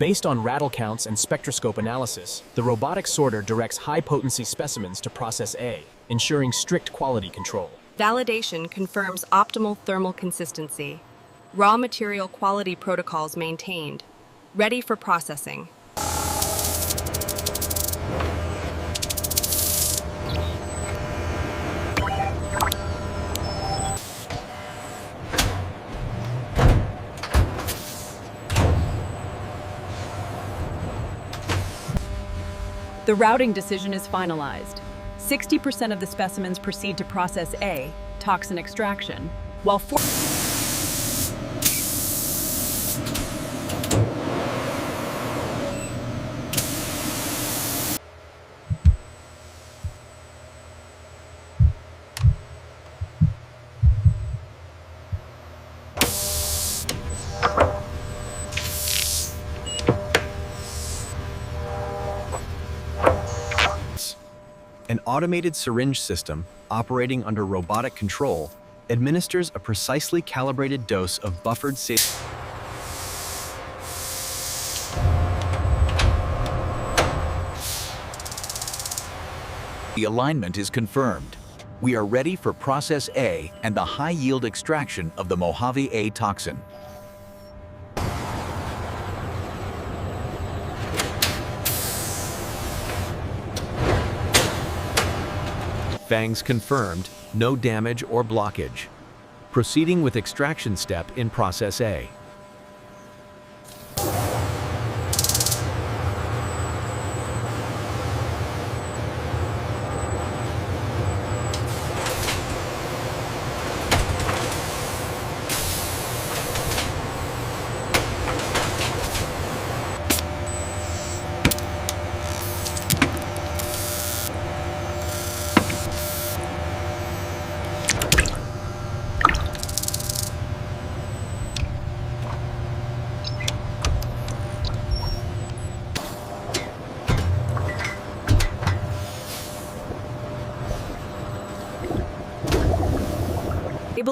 Based on rattle counts and spectroscope analysis, the robotic sorter directs high-potency specimens to Process A, ensuring strict quality control. Validation confirms optimal thermal consistency. Raw material quality protocols maintained. Ready for processing. The routing decision is finalized. 60% of the specimens proceed to Process A, toxin extraction, while An automated syringe system, operating under robotic control, administers a precisely calibrated dose of buffered saline. The alignment is confirmed. We are ready for Process A and the high-yield extraction of the Mojave A toxin. Fangs confirmed, no damage or blockage. Proceeding with extraction step in Process A.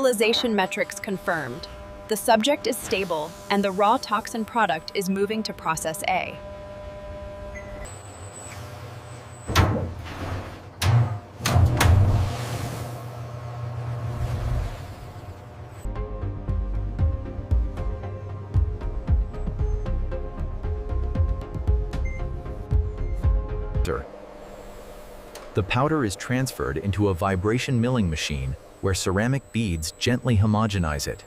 Stabilization metrics confirmed. The subject is stable, and the raw toxin product is moving to Process A. The powder is transferred into a vibration milling machine where ceramic beads gently homogenize it.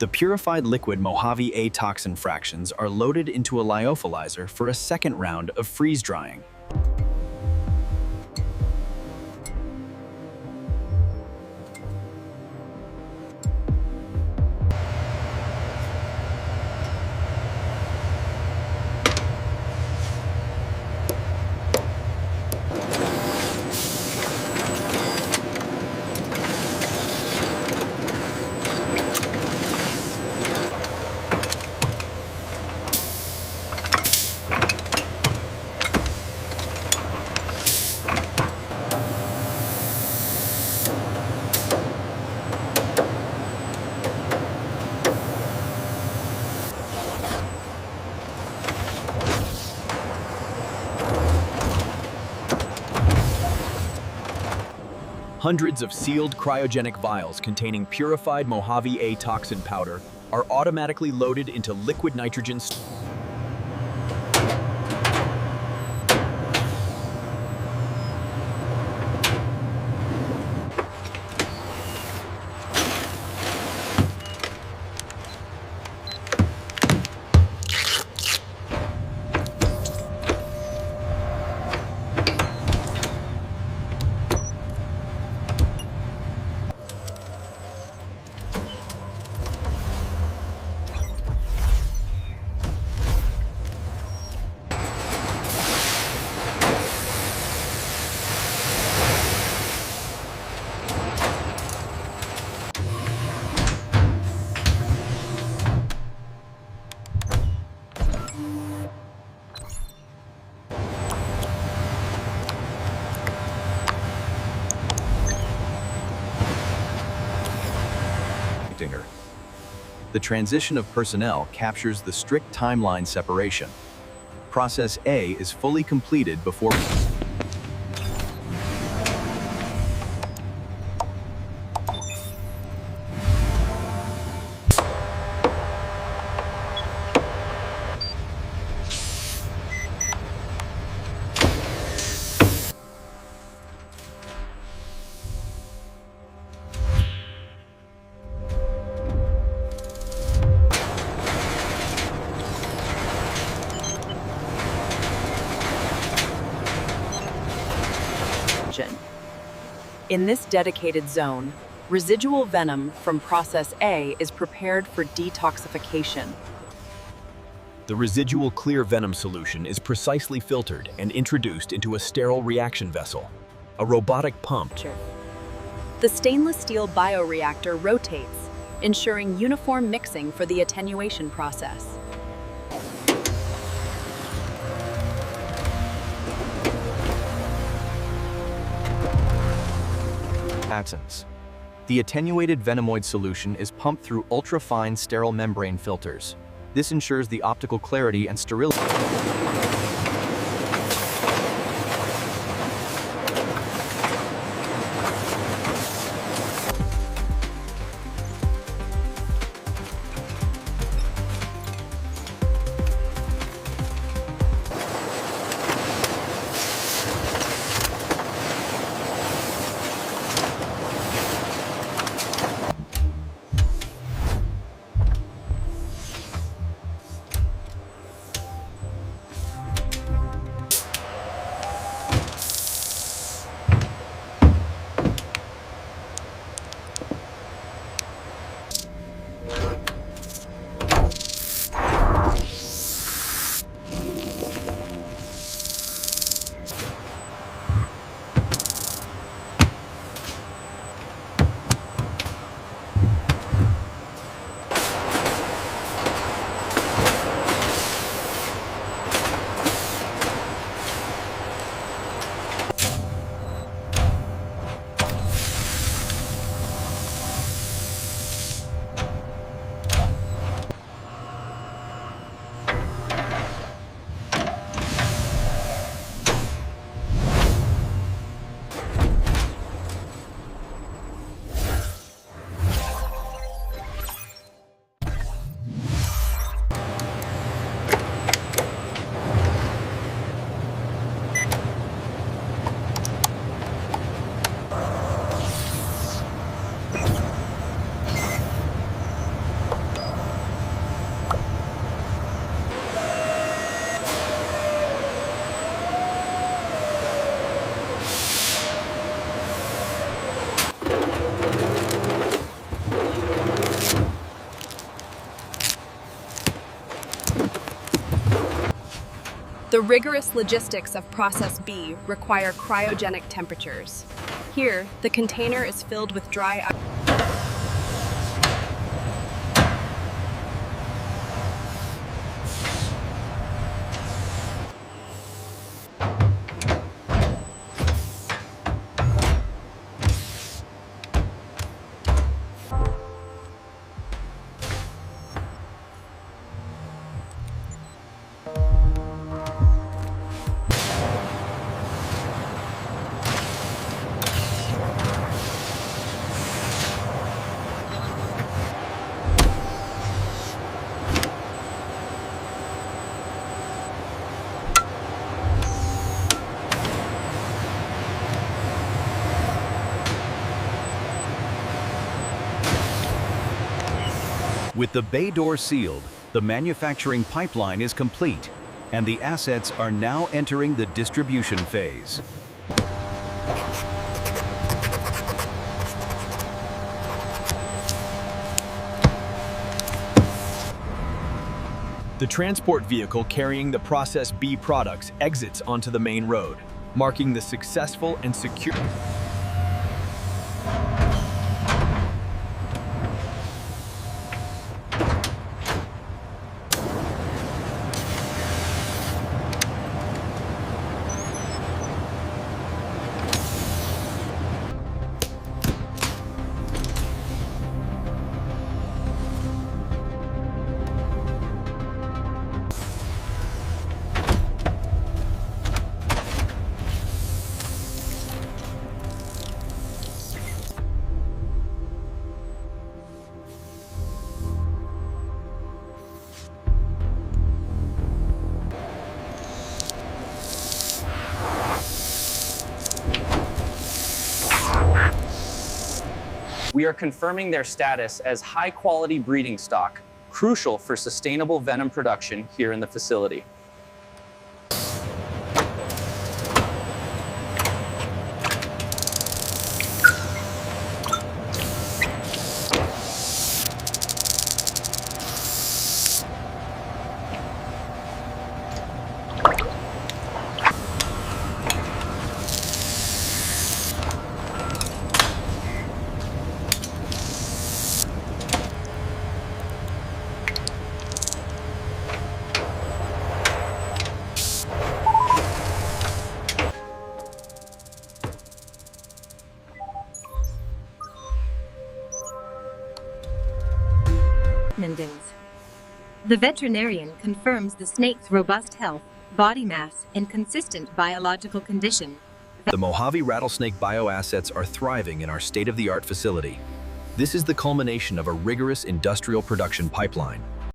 The purified liquid Mojave A toxin fractions are loaded into a lyophilizer for a second round of freeze drying. Hundreds of sealed cryogenic vials containing purified Mojave A toxin powder are automatically loaded into liquid nitrogen. The transition of personnel captures the strict timeline separation. Process A is fully completed before In this dedicated zone, residual venom from Process A is prepared for detoxification. The residual clear venom solution is precisely filtered and introduced into a sterile reaction vessel, a robotic pump. The stainless steel bioreactor rotates, ensuring uniform mixing for the attenuation process. The attenuated venomoid solution is pumped through ultra-fine sterile membrane filters. This ensures the optical clarity and sterility. The rigorous logistics of Process B require cryogenic temperatures. Here, the container is filled with dry ice. With the bay door sealed, the manufacturing pipeline is complete, and the assets are now entering the distribution phase. The transport vehicle carrying the Process B products exits onto the main road, marking the successful and secure. we are confirming their status as high-quality breeding stock, crucial for sustainable venom production here in the facility. The veterinarian confirms the snake's robust health, body mass, and consistent biological condition. The Mojave Rattlesnake bioassets are thriving in our state-of-the-art facility. This is the culmination of a rigorous industrial production pipeline,